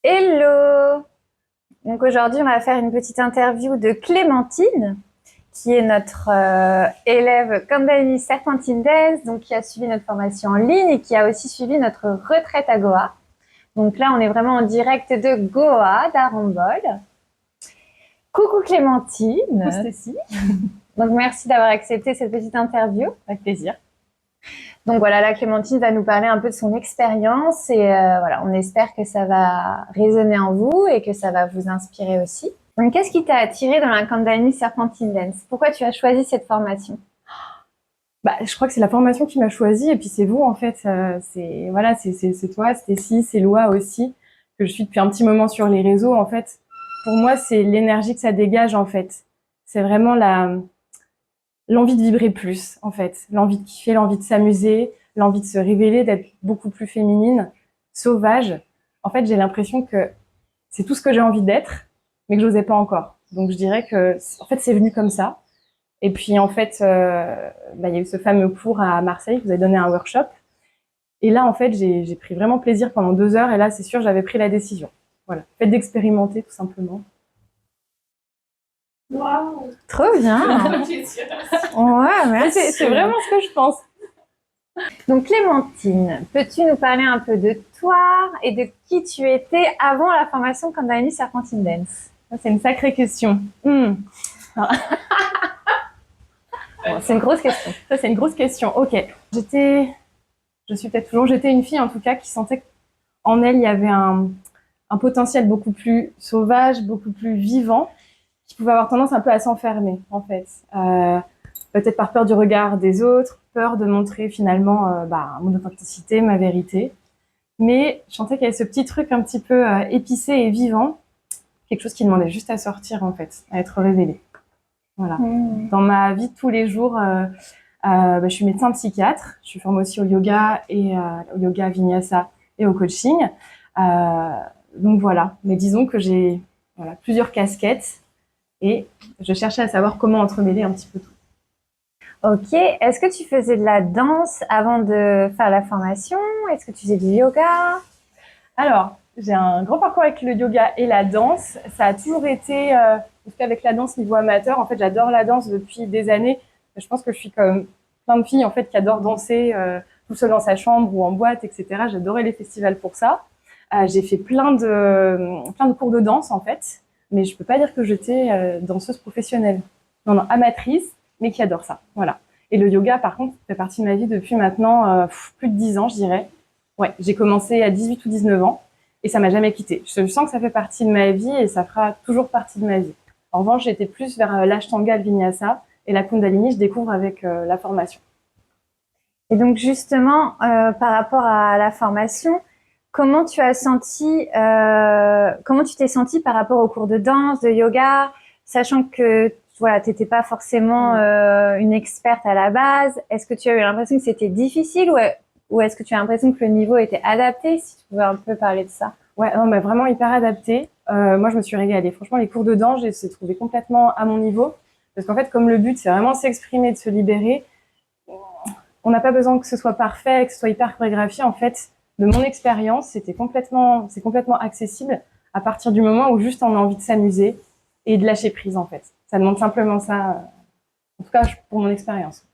Hello! Donc aujourd'hui, on va faire une petite interview de Clémentine, qui est notre élève Kundalini Serpentine Dance, donc qui a suivi notre formation en ligne et qui a aussi suivi notre retraite à Goa. Donc là, on est vraiment en direct de Goa, d'Arambol. Coucou Clémentine! Coucou Stécie. Donc merci d'avoir accepté cette petite interview. Avec plaisir. Donc voilà, là Clémentine va nous parler un peu de son expérience et voilà, on espère que ça va résonner en vous et que ça va vous inspirer aussi. Donc qu'est-ce qui t'a attiré dans la Kundalini Serpentine Dance? Pourquoi tu as choisi cette formation? Je crois que c'est la formation qui m'a choisie et puis c'est vous en fait. C'est toi, Stécie, c'est Loa aussi que je suis depuis un petit moment sur les réseaux. En fait, pour moi, c'est l'énergie que ça dégage en fait. C'est vraiment l'envie de vibrer plus en fait, l'envie de kiffer, l'envie de s'amuser, l'envie de se révéler, d'être beaucoup plus féminine, sauvage. En fait, j'ai l'impression que c'est tout ce que j'ai envie d'être, mais que j'osais pas encore. Donc je dirais que en fait c'est venu comme ça. Et puis en fait, il y a eu ce fameux cours à Marseille, vous avez donné un workshop. Et là, en fait, j'ai pris vraiment plaisir pendant 2 heures. Et là, c'est sûr, j'avais pris la décision. Voilà, le fait d'expérimenter tout simplement. Waouh! Trop bien! Ouais, merci. C'est vraiment ce que je pense. Donc Clémentine, peux-tu nous parler un peu de toi et de qui tu étais avant la formation Kundalini Serpentine Dance? Ça, c'est une sacrée question. Bon, c'est une grosse question. Ça, c'est une grosse question. Ok. Je suis peut-être toujours, j'étais une fille en tout cas qui sentait qu'en elle, il y avait un potentiel beaucoup plus sauvage, beaucoup plus vivant, qui pouvait avoir tendance un peu à s'enfermer, en fait. Peut-être par peur du regard des autres, peur de montrer finalement mon authenticité, ma vérité. Mais je sentais qu'il y avait ce petit truc un petit peu épicé et vivant, quelque chose qui demandait juste à sortir, en fait, à être révélé. Voilà. Dans ma vie de tous les jours, je suis médecin psychiatre, je suis formée aussi au yoga et au yoga vinyasa et au coaching. Donc voilà, mais disons que j'ai plusieurs casquettes et je cherchais à savoir comment entremêler un petit peu tout. Ok, est-ce que tu faisais de la danse avant de faire la formation? Est-ce que tu faisais du yoga? Alors, j'ai un grand parcours avec le yoga et la danse. Ça a toujours été, en tout cas avec la danse niveau amateur. En fait, j'adore la danse depuis des années. Je pense que je suis comme plein de filles en fait qui adorent danser tout seul dans sa chambre ou en boîte, etc. J'adorais les festivals pour ça. J'ai fait plein de cours de danse en fait, mais je peux pas dire que j'étais danseuse professionnelle. Non, non, amatrice, mais qui adore ça. Voilà. Et le yoga, par contre, fait partie de ma vie depuis maintenant plus de 10 ans, je dirais. Ouais, j'ai commencé à 18 ou 19 ans et ça m'a jamais quitté. Je sens que ça fait partie de ma vie et ça fera toujours partie de ma vie. En revanche, j'étais plus vers l'Ashtanga, le Vinyasa et la Kundalini, je découvre avec la formation. Et donc justement, par rapport à la formation, comment tu as senti, comment tu t'es sentie par rapport aux cours de danse, de yoga, sachant que voilà, t'étais pas forcément une experte à la base. Est-ce que tu as eu l'impression que c'était difficile ou est-ce que tu as l'impression que le niveau était adapté? Si tu pouvais un peu parler de ça. Ouais, non, mais vraiment hyper adapté. Moi, je me suis régalée. Franchement, les cours de danse, j'ai trouvé complètement à mon niveau. Parce qu'en fait, comme le but, c'est vraiment de s'exprimer, de se libérer, on n'a pas besoin que ce soit parfait, que ce soit hyper chorégraphié. En fait, de mon expérience, c'est complètement accessible à partir du moment où juste on a envie de s'amuser et de lâcher prise, en fait. Ça demande simplement ça, en tout cas pour mon expérience.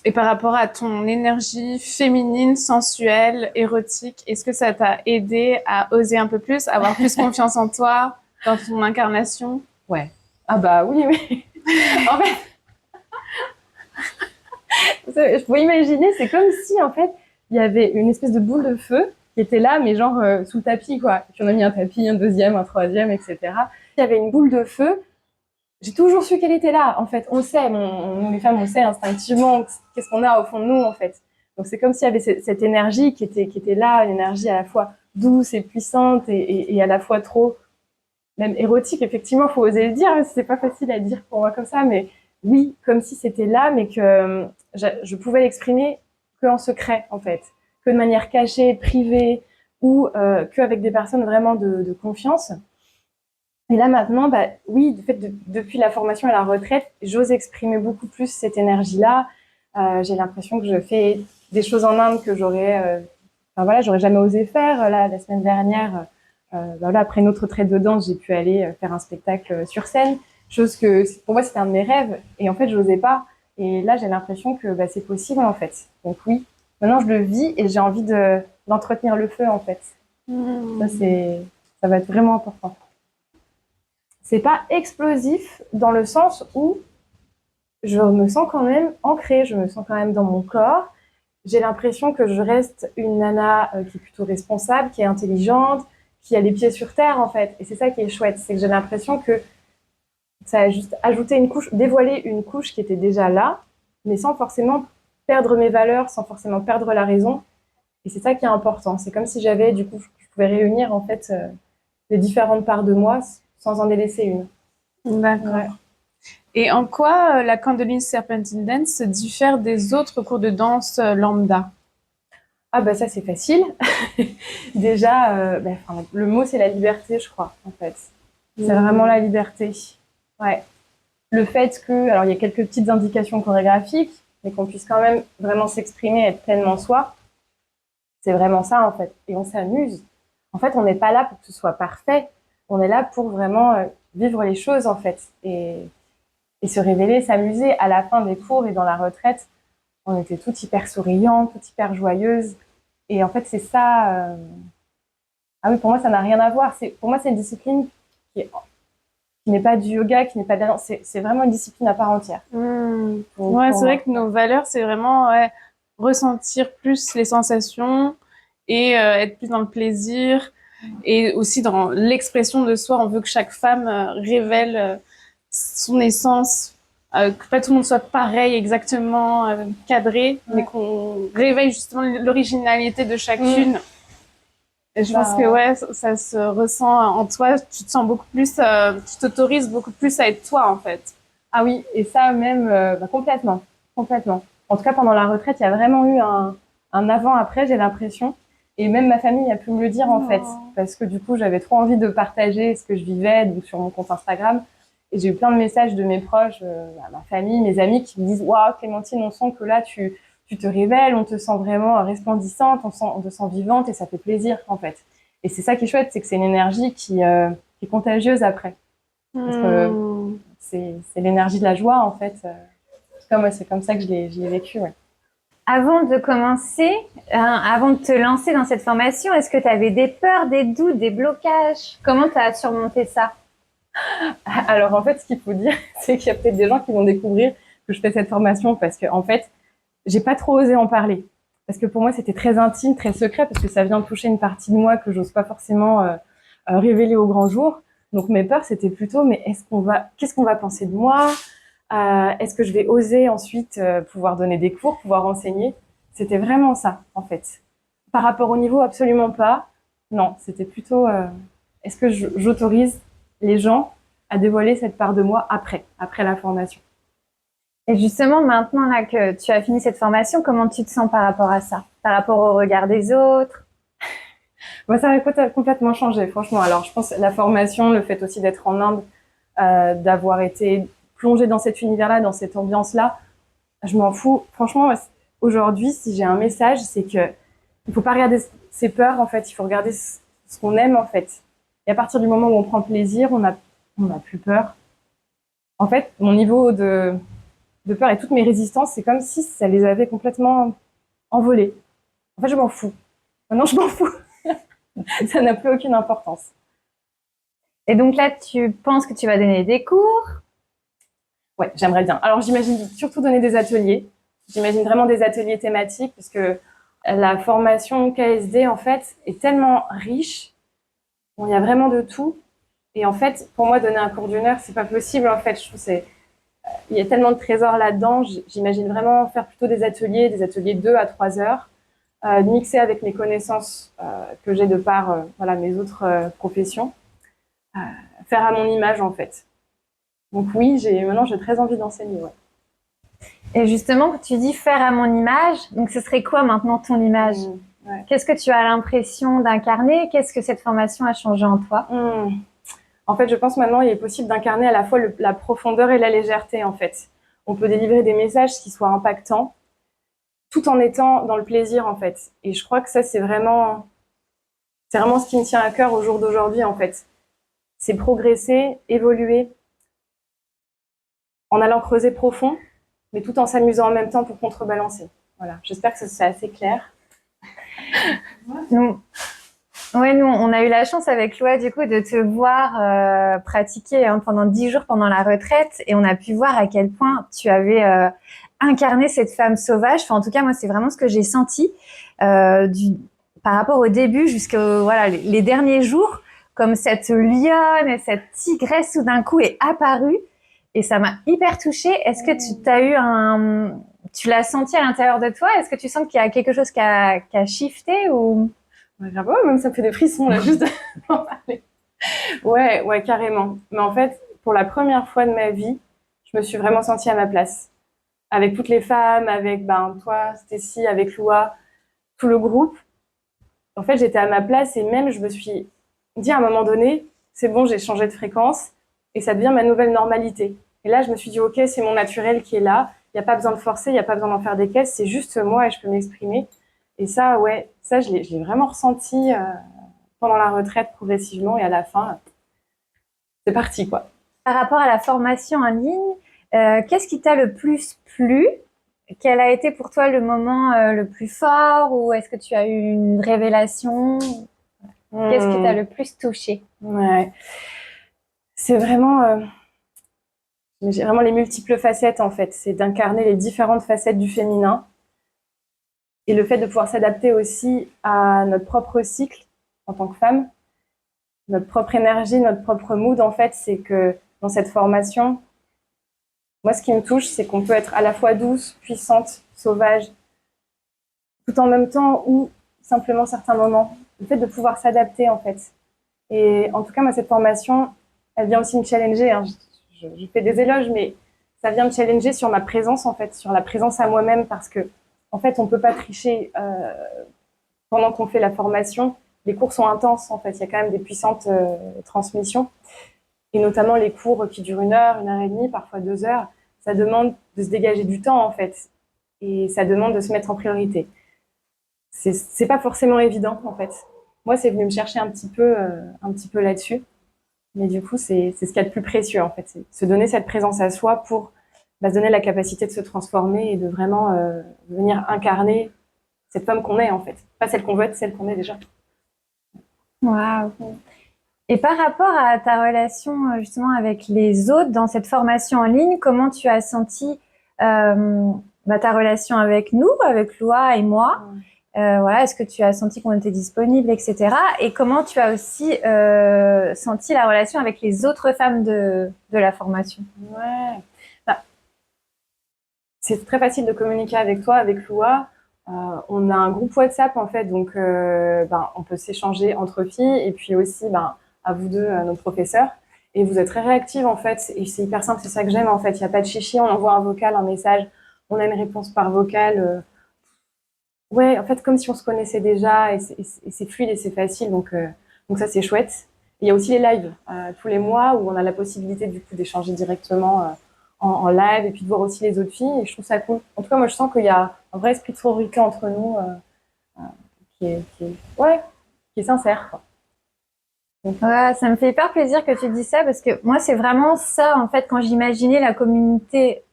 Et par rapport à ton énergie féminine, sensuelle, érotique, est-ce que ça t'a aidé à oser un peu plus, à avoir plus confiance en toi, dans ton incarnation? Ouais. Ah bah oui, oui. En fait, je peux imaginer, c'est comme si en fait il y avait une espèce de boule de feu qui était là, mais genre sous le tapis quoi. Puis on a mis un tapis, un deuxième, un troisième, etc. Il y avait une boule de feu. J'ai toujours su qu'elle était là. En fait, on sait, nous les femmes, on sait instinctivement qu'est-ce qu'on a au fond de nous en fait. Donc c'est comme s'il y avait cette énergie qui était là, une énergie à la fois douce et puissante et à la fois trop même érotique. Effectivement, faut oser le dire. C'est pas facile à dire pour moi comme ça, mais oui, comme si c'était là, mais que je pouvais l'exprimer que en secret en fait, que de manière cachée, privée ou qu'avec des personnes vraiment de confiance. Et là maintenant, oui, du fait depuis la formation et la retraite, j'ose exprimer beaucoup plus cette énergie-là. J'ai l'impression que je fais des choses en Inde que j'aurais jamais osé faire. Là, la semaine dernière, Là, après une autre retraite de danse, j'ai pu aller faire un spectacle sur scène, chose que pour moi c'était un de mes rêves et en fait je n'osais pas. Et là j'ai l'impression que c'est possible en fait. Donc oui, maintenant je le vis et j'ai envie d'entretenir le feu en fait. Ça va être vraiment important. C'est pas explosif dans le sens où je me sens quand même ancrée, je me sens quand même dans mon corps. J'ai l'impression que je reste une nana qui est plutôt responsable, qui est intelligente, qui a les pieds sur terre en fait. Et c'est ça qui est chouette, c'est que j'ai l'impression que ça a juste ajouté une couche, dévoilé une couche qui était déjà là, mais sans forcément perdre mes valeurs, sans forcément perdre la raison. Et c'est ça qui est important. C'est comme si j'avais, du coup, je pouvais réunir en fait les différentes parts de moi sans en délaisser une. D'accord. Ouais. Et en quoi la Candeline Serpentine Dance se diffère des autres cours de danse lambda? Ah ça c'est facile. Déjà, le mot c'est la liberté, je crois, en fait. C'est vraiment la liberté. Ouais. Le fait que, alors il y a quelques petites indications chorégraphiques, mais qu'on puisse quand même vraiment s'exprimer, être pleinement soi, c'est vraiment ça en fait. Et on s'amuse. En fait, on n'est pas là pour que ce soit parfait. On est là pour vraiment vivre les choses en fait et se révéler, s'amuser. À la fin des cours et dans la retraite, on était toutes hyper souriantes, toutes hyper joyeuses. Et en fait, c'est ça. Ah oui, pour moi, ça n'a rien à voir. Pour moi, c'est une discipline qui n'est pas du yoga, qui n'est pas de la danse. C'est vraiment une discipline à part entière. Ouais, c'est vrai que nos valeurs, c'est vraiment ressentir plus les sensations et être plus dans le plaisir et aussi dans l'expression de soi. On veut que chaque femme révèle son essence, que pas tout le monde soit pareil, exactement cadré, mais qu'on réveille justement l'originalité de chacune. Et je pense que ça se ressent en toi. Tu te sens beaucoup plus, tu t'autorises beaucoup plus à être toi en fait. Ah oui, et ça même complètement, complètement. En tout cas, pendant la retraite, il y a vraiment eu un avant-après, j'ai l'impression. Et même ma famille a pu me le dire en fait, parce que du coup, j'avais trop envie de partager ce que je vivais donc sur mon compte Instagram. Et j'ai eu plein de messages de mes proches, ma famille, mes amis qui me disent « Waouh, Clémentine, on sent que là, tu te révèles, on te sent vraiment resplendissante, on te sent vivante et ça fait plaisir en fait. » Et c'est ça qui est chouette, c'est que c'est une énergie qui est contagieuse après. Parce que c'est l'énergie de la joie en fait. C'est comme ça que je l'ai vécu. Ouais. Avant de commencer, avant de te lancer dans cette formation, est-ce que tu avais des peurs, des doutes, des blocages? Comment tu as surmonté ça? Alors en fait, ce qu'il faut dire, c'est qu'il y a peut-être des gens qui vont découvrir que je fais cette formation parce que en fait, j'ai pas trop osé en parler. Parce que pour moi, c'était très intime, très secret, parce que ça vient toucher une partie de moi que j'ose pas forcément révéler au grand jour. Donc mes peurs, c'était plutôt, mais qu'est-ce qu'on va penser de moi? Est-ce que je vais oser ensuite pouvoir donner des cours, pouvoir enseigner? C'était vraiment ça, en fait. Par rapport au niveau, absolument pas. Non, c'était plutôt, est-ce que j'autorise les gens à dévoiler cette part de moi après la formation? Et justement, maintenant là que tu as fini cette formation, comment tu te sens par rapport à ça? Par rapport au regard des autres? Ça a complètement changé, franchement. Alors, je pense la formation, le fait aussi d'être en Inde, d'avoir été plongée dans cet univers-là, dans cette ambiance-là, je m'en fous. Franchement, aujourd'hui, si j'ai un message, c'est que il faut pas regarder ses peurs, en fait. Il faut regarder ce qu'on aime, en fait. Et à partir du moment où on prend plaisir, on a plus peur. En fait, mon niveau de peur et toutes mes résistances, c'est comme si ça les avait complètement envolées. En fait, je m'en fous. Maintenant, je m'en fous. Ça n'a plus aucune importance. Et donc là, tu penses que tu vas donner des cours? Ouais, j'aimerais bien. Alors, j'imagine surtout donner des ateliers. J'imagine vraiment des ateliers thématiques parce que la formation KSD, en fait, est tellement riche. Bon, il y a vraiment de tout. Et en fait, pour moi, donner un cours d'1 heure, c'est pas possible, en fait. Je trouve il y a tellement de trésors là-dedans. J'imagine vraiment faire plutôt des ateliers 2 à 3 heures, mixer avec mes connaissances que j'ai de par mes autres professions, faire à mon image, en fait. Donc oui, maintenant, j'ai très envie d'enseigner, ouais. Et justement, tu dis faire à mon image. Donc, ce serait quoi maintenant ton image? Ouais. Qu'est-ce que tu as l'impression d'incarner? Qu'est-ce que cette formation a changé en toi? En fait, je pense maintenant il est possible d'incarner à la fois la profondeur et la légèreté, en fait. On peut délivrer des messages qui soient impactants, tout en étant dans le plaisir, en fait. Et je crois que ça, c'est vraiment C'est vraiment ce qui me tient à cœur au jour d'aujourd'hui, en fait. C'est progresser, évoluer, en allant creuser profond, mais tout en s'amusant en même temps pour contrebalancer. Voilà, j'espère que c'est assez clair. Nous, ouais, nous, on a eu la chance avec Loa, du coup, de te voir pratiquer pendant 10 jours pendant la retraite, et on a pu voir à quel point tu avais incarné cette femme sauvage. Enfin, en tout cas, moi, c'est vraiment ce que j'ai senti par rapport au début jusqu'aux voilà, les derniers jours, comme cette lionne et cette tigresse tout d'un coup est apparue, et ça m'a hyper touchée. Est-ce que tu l'as senti à l'intérieur de toi? Est-ce que tu sens qu'il y a quelque chose qui a shifté ou... Ouais, même ça me fait des frissons, là, juste d'en parler. Ouais, carrément. Mais en fait, pour la première fois de ma vie, je me suis vraiment sentie à ma place. Avec toutes les femmes, avec toi, Stécie, avec Loa, tout le groupe. En fait, j'étais à ma place et même je me suis dit à un moment donné, c'est bon, j'ai changé de fréquence et ça devient ma nouvelle normalité. Et là, je me suis dit, ok, c'est mon naturel qui est là. Il n'y a pas besoin de forcer, il n'y a pas besoin d'en faire des caisses, c'est juste moi et je peux m'exprimer. Et ça, ouais, ça, je l'ai vraiment ressenti pendant la retraite progressivement et à la fin, c'est parti, quoi. Par rapport à la formation en ligne, qu'est-ce qui t'a le plus plu? Quel a été pour toi le moment le plus fort, ou est-ce que tu as eu une révélation? Qu'est-ce qui t'a le plus touché? Ouais, c'est vraiment, j'ai vraiment les multiples facettes en fait. C'est d'incarner les différentes facettes du féminin et le fait de pouvoir s'adapter aussi à notre propre cycle en tant que femme, notre propre énergie, notre propre mood en fait. C'est que dans cette formation, moi ce qui me touche, c'est qu'on peut être à la fois douce, puissante, sauvage, tout en même temps ou simplement certains moments. Le fait de pouvoir s'adapter en fait. Et en tout cas, moi cette formation, elle vient aussi me challenger. Hein. Je fais des éloges, mais ça vient me challenger sur ma présence en fait, sur la présence à moi-même, parce que en fait, on peut pas tricher pendant qu'on fait la formation. Les cours sont intenses en fait, il y a quand même des puissantes transmissions, et notamment les cours qui durent 1 heure et demie, parfois 2 heures. Ça demande de se dégager du temps en fait, et ça demande de se mettre en priorité. C'est pas forcément évident en fait. Moi, c'est venu me chercher un petit peu là-dessus. Mais du coup, c'est ce qu'il y a de plus précieux, en fait. C'est se donner cette présence à soi pour se donner la capacité de se transformer et de vraiment venir incarner cette femme qu'on est, en fait. Pas celle qu'on veut être, celle qu'on est déjà. Waouh! Et par rapport à ta relation justement avec les autres dans cette formation en ligne, comment tu as senti ta relation avec nous, avec Loa et moi? Voilà, est-ce que tu as senti qu'on était disponible, etc. Et comment tu as aussi senti la relation avec les autres femmes de la formation? Ouais. C'est très facile de communiquer avec toi, avec Loa. On a un groupe WhatsApp, en fait, donc on peut s'échanger entre filles, et puis aussi à vous deux, nos professeurs. Et vous êtes très réactives, en fait, et c'est hyper simple, c'est ça que j'aime, en fait. Il n'y a pas de chichi, on envoie un vocal, un message, on a une réponse par vocal. Ouais, en fait, comme si on se connaissait déjà, et c'est fluide et c'est facile, donc ça, c'est chouette. Et il y a aussi les lives tous les mois où on a la possibilité, du coup, d'échanger directement en live, et puis de voir aussi les autres filles, et je trouve ça cool. En tout cas, moi, je sens qu'il y a un vrai esprit de sororité entre nous qui est sincère, quoi. Ouais, ça me fait hyper plaisir que tu dis ça, parce que moi, c'est vraiment ça, en fait, quand j'imaginais la communauté,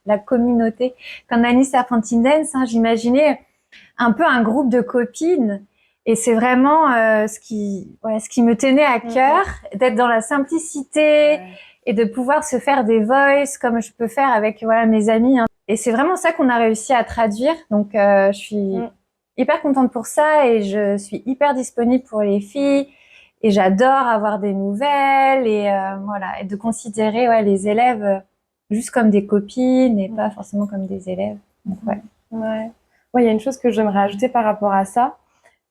comme Annie Serpentine Dance, j'imaginais un peu un groupe de copines, et c'est vraiment ce qui me tenait à cœur, d'être dans la simplicité et de pouvoir se faire des voices comme je peux faire avec mes amis. Et c'est vraiment ça qu'on a réussi à traduire. Donc je suis hyper contente pour ça, et je suis hyper disponible pour les filles, et j'adore avoir des nouvelles, et voilà, et de considérer les élèves juste comme des copines et pas forcément comme des élèves. Donc, il y a une chose que j'aimerais ajouter par rapport à ça,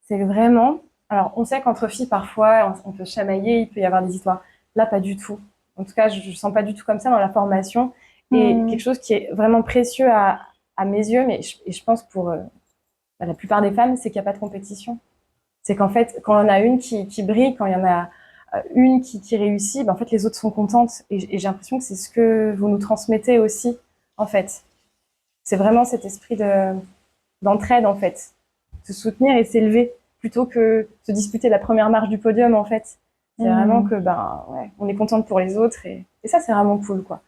c'est vraiment, alors on sait qu'entre filles parfois on peut chamailler, il peut y avoir des histoires. Là, pas du tout. En tout cas, je sens pas du tout comme ça dans la formation. Et quelque chose qui est vraiment précieux à mes yeux, mais je pense pour la plupart des femmes, c'est qu'il n'y a pas de compétition. C'est qu'en fait, quand on a une qui brille, quand il y en a une qui réussit, en fait, les autres sont contentes. Et j'ai l'impression que c'est ce que vous nous transmettez aussi, en fait. C'est vraiment cet esprit d'entraide, en fait. Se soutenir et s'élever plutôt que se disputer la première marche du podium, en fait. C'est vraiment que, on est contente pour les autres et ça, c'est vraiment cool, quoi.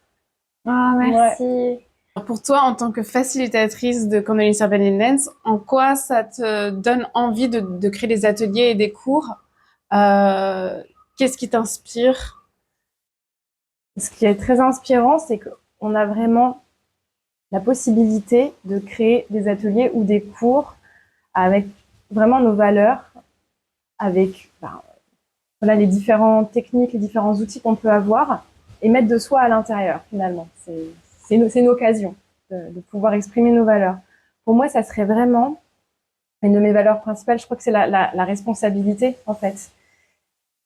Ah, merci. Pour toi, en tant que facilitatrice de Condoleezza Urban Dance, en quoi ça te donne envie de créer des ateliers et des cours? Qu'est-ce qui t'inspire? Ce qui est très inspirant, c'est qu'on a vraiment la possibilité de créer des ateliers ou des cours avec vraiment nos valeurs, avec voilà, les différentes techniques, les différents outils qu'on peut avoir et mettre de soi à l'intérieur, finalement. C'est une occasion de pouvoir exprimer nos valeurs. Pour moi, ça serait vraiment une de mes valeurs principales. Je crois que c'est la responsabilité, en fait.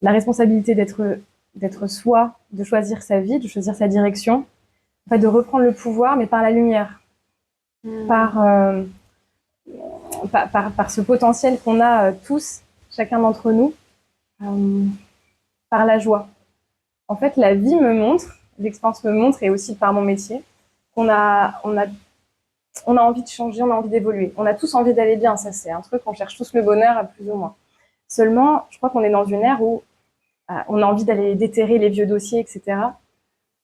La responsabilité d'être soi, de choisir sa vie, de choisir sa direction, en fait, de reprendre le pouvoir, mais par la lumière, par ce potentiel qu'on a tous, chacun d'entre nous, par la joie. En fait, la vie me montre, l'expérience me montre, et aussi par mon métier, qu'on a envie de changer, on a envie d'évoluer. On a tous envie d'aller bien, ça c'est un truc, on cherche tous le bonheur à plus ou moins. Seulement, je crois qu'on est dans une ère où on a envie d'aller déterrer les vieux dossiers, etc.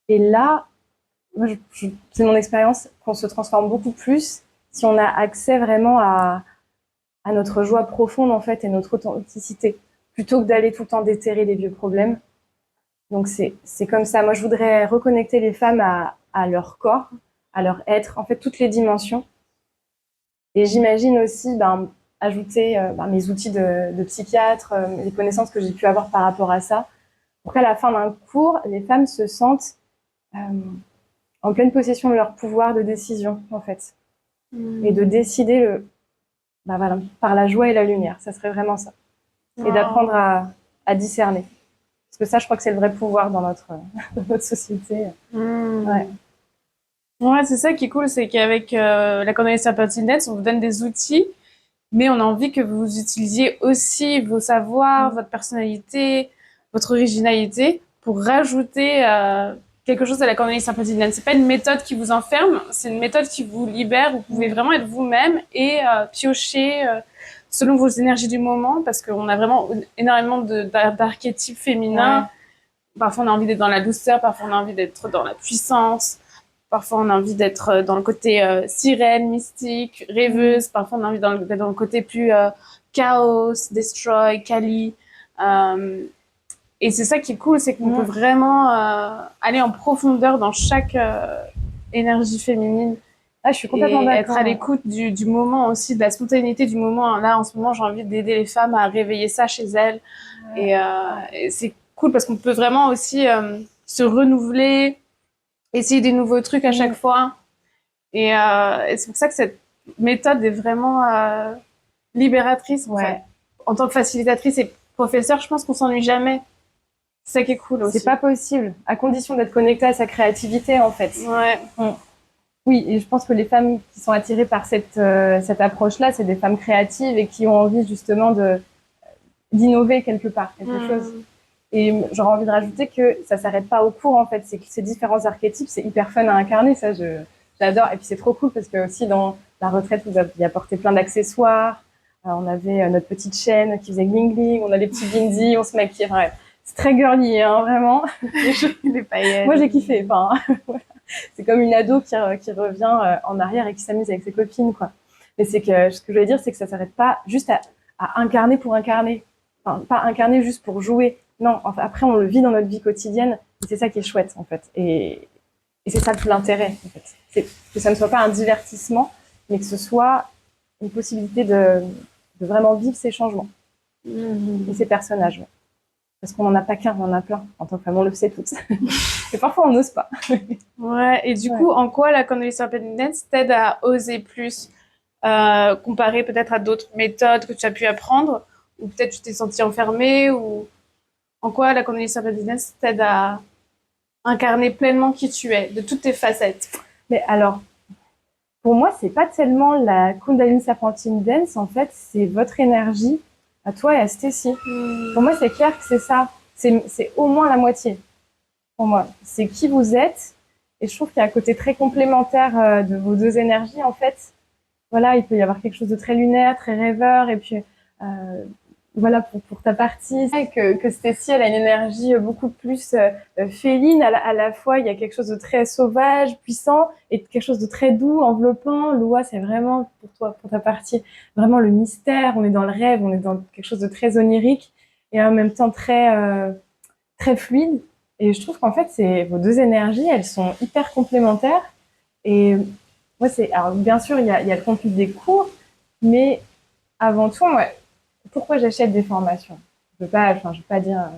Et là, moi, c'est mon expérience qu'on se transforme beaucoup plus si on a accès vraiment à notre joie profonde, en fait, et notre authenticité, plutôt que d'aller tout le temps déterrer les vieux problèmes. Donc, c'est comme ça. Moi, je voudrais reconnecter les femmes à leur corps, à leur être, en fait, toutes les dimensions. Et j'imagine aussi ajouter mes outils de psychiatre, les connaissances que j'ai pu avoir par rapport à ça, pour qu'à la fin d'un cours, les femmes se sentent en pleine possession de leur pouvoir de décision, en fait. Et de décider par la joie et la lumière. Ça serait vraiment ça. Et d'apprendre à discerner. Parce que ça, je crois que c'est le vrai pouvoir dans notre société. Ouais, c'est ça qui est cool, c'est qu'avec la Condoleezza Urban Dance, on vous donne des outils, mais on a envie que vous utilisiez aussi vos savoirs, votre personnalité, votre originalité pour rajouter quelque chose à la Condoleezza Urban Dance. C'est pas une méthode qui vous enferme, c'est une méthode qui vous libère. Vous pouvez vraiment être vous-même et piocher selon vos énergies du moment, parce qu'on a vraiment énormément d'archétypes féminins. Ouais. Parfois, on a envie d'être dans la douceur, parfois, on a envie d'être dans la puissance. Parfois, on a envie d'être dans le côté sirène, mystique, rêveuse. Parfois, on a envie d'être dans le côté plus chaos, destroy, Kali. Et c'est ça qui est cool, c'est qu'on peut vraiment aller en profondeur dans chaque énergie féminine. Ah, je suis complètement d'accord. Être à l'écoute du moment aussi, de la spontanéité du moment. Là, en ce moment, j'ai envie d'aider les femmes à réveiller ça chez elles. Ouais. Et c'est cool parce qu'on peut vraiment aussi se renouveler, essayer des nouveaux trucs à chaque fois. Et c'est pour ça que cette méthode est vraiment libératrice. En fait. En tant que facilitatrice et professeure, je pense qu'on s'ennuie jamais. C'est ça qui est cool aussi. C'est pas possible, à condition d'être connectée à sa créativité, en fait. Ouais. Oui, et je pense que les femmes qui sont attirées par cette approche-là, c'est des femmes créatives et qui ont envie justement d'innover quelque part, quelque chose. Et j'aurais envie de rajouter que ça s'arrête pas au cours, en fait. C'est que ces différents archétypes, c'est hyper fun à incarner, ça, j'adore. Et puis c'est trop cool parce que aussi dans la retraite, vous avez apporté plein d'accessoires. On avait notre petite chaîne qui faisait gling gling, on a les petits bindis, on se maquille. Ouais. C'est très girly, hein, vraiment. Les paillettes. Moi, j'ai kiffé. Enfin, voilà. C'est comme une ado qui revient en arrière et qui s'amuse avec ses copines, quoi. Mais c'est que ce que je voulais dire, c'est que ça s'arrête pas juste à incarner pour incarner. Enfin, pas incarner juste pour jouer. Non, enfin, après, on le vit dans notre vie quotidienne. Et c'est ça qui est chouette, en fait. Et c'est ça tout l'intérêt, en fait. C'est que ça ne soit pas un divertissement, mais que ce soit une possibilité de vraiment vivre ces changements. Et ces personnages. Ouais. Parce qu'on n'en a pas qu'un, on en a plein. En tant que femme, on le sait toutes. Et parfois, on n'ose pas. Ouais, et du coup, en quoi la Condoleezza Urban Dance t'aide à oser plus, comparé peut-être à d'autres méthodes que tu as pu apprendre, ou peut-être tu t'es sentie enfermée, ou en quoi la Condoleezza Urban Dance t'aide à incarner pleinement qui tu es, de toutes tes facettes? Mais alors, pour moi, c'est pas tellement la Kundalini Serpentine Dance, en fait, c'est votre énergie à toi et à Stécie. Pour moi, c'est clair que c'est ça. C'est au moins la moitié. Pour moi, c'est qui vous êtes. Et je trouve qu'il y a un côté très complémentaire de vos deux énergies, en fait. Voilà, il peut y avoir quelque chose de très lunaire, très rêveur, et puis voilà, pour ta partie, que Stécie, elle a une énergie beaucoup plus féline. À la fois, il y a quelque chose de très sauvage, puissant, et quelque chose de très doux, enveloppant. Loa, c'est vraiment, pour toi, pour ta partie, vraiment le mystère. On est dans le rêve, on est dans quelque chose de très onirique, et en même temps très fluide. Et je trouve qu'en fait, vos deux énergies, elles sont hyper complémentaires. Et moi, alors bien sûr, il y a le contenu des cours, mais avant tout, moi, pourquoi j'achète des formations? Je veux pas dire.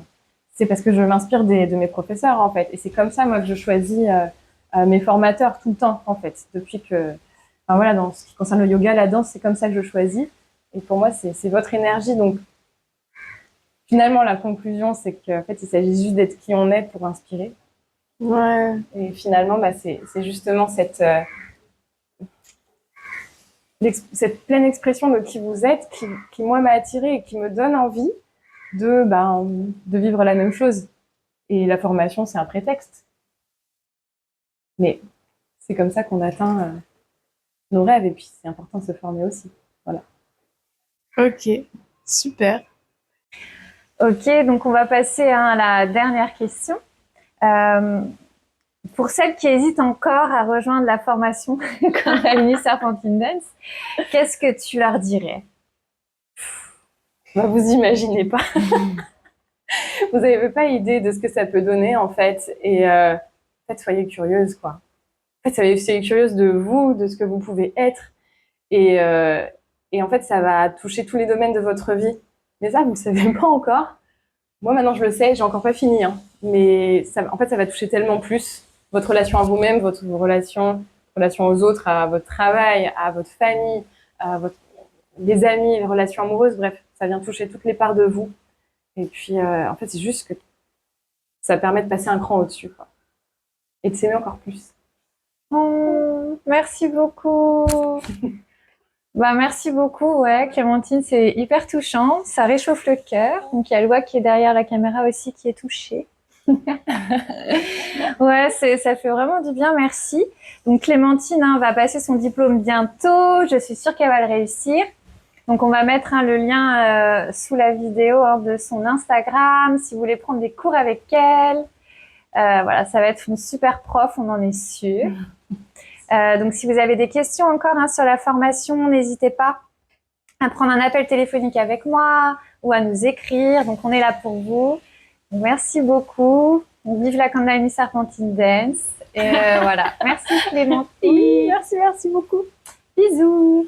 C'est parce que je m'inspire de mes professeurs, en fait. Et c'est comme ça, moi, que je choisis mes formateurs tout le temps, en fait. Depuis que, enfin voilà, dans ce qui concerne le yoga, la danse, c'est comme ça que je choisis. Et pour moi, c'est votre énergie. Donc, finalement, la conclusion, c'est qu'en fait, il s'agit juste d'être qui on est pour inspirer. Ouais. Et finalement, bah, c'est justement cette pleine expression de qui vous êtes qui moi, m'a attirée et qui me donne envie de vivre la même chose. Et la formation, c'est un prétexte. Mais c'est comme ça qu'on atteint nos rêves. Et puis, c'est important de se former aussi. Voilà. Ok, super. Ok, donc on va passer à la dernière question. Pour celles qui hésitent encore à rejoindre la formation Kundalini Serpentine Dance, qu'est-ce que tu leur dirais? Bah, vous imaginez pas. Vous n'avez pas idée de ce que ça peut donner, en fait. Et en fait, soyez curieuse, quoi. En fait, soyez curieuse de vous, de ce que vous pouvez être. Et en fait, ça va toucher tous les domaines de votre vie. Mais ça, vous ne le savez pas encore. Moi, maintenant, je le sais, j'ai encore pas fini. Hein. Mais en fait, ça va toucher tellement plus votre relation à vous-même, vos relations aux autres, à votre travail, à votre famille, les amis, les relations amoureuses. Bref, ça vient toucher toutes les parts de vous. Et puis, en fait, c'est juste que ça permet de passer un cran au-dessus, quoi. Et de s'aimer encore plus. Oh, merci beaucoup. Bah, merci beaucoup, ouais, Clémentine, c'est hyper touchant, ça réchauffe le cœur. Donc il y a Loa qui est derrière la caméra aussi qui est touchée. Ouais, ça fait vraiment du bien, merci. Donc Clémentine va passer son diplôme bientôt, je suis sûre qu'elle va le réussir. Donc on va mettre le lien sous la vidéo de son Instagram si vous voulez prendre des cours avec elle. Voilà, ça va être une super prof, on en est sûr. Donc si vous avez des questions encore sur la formation, n'hésitez pas à prendre un appel téléphonique avec moi ou à nous écrire. Donc on est là pour vous. Donc, merci beaucoup. Vive la Kundalini Serpentine Dance. Et voilà. Merci Clémentine. Merci beaucoup. Bisous.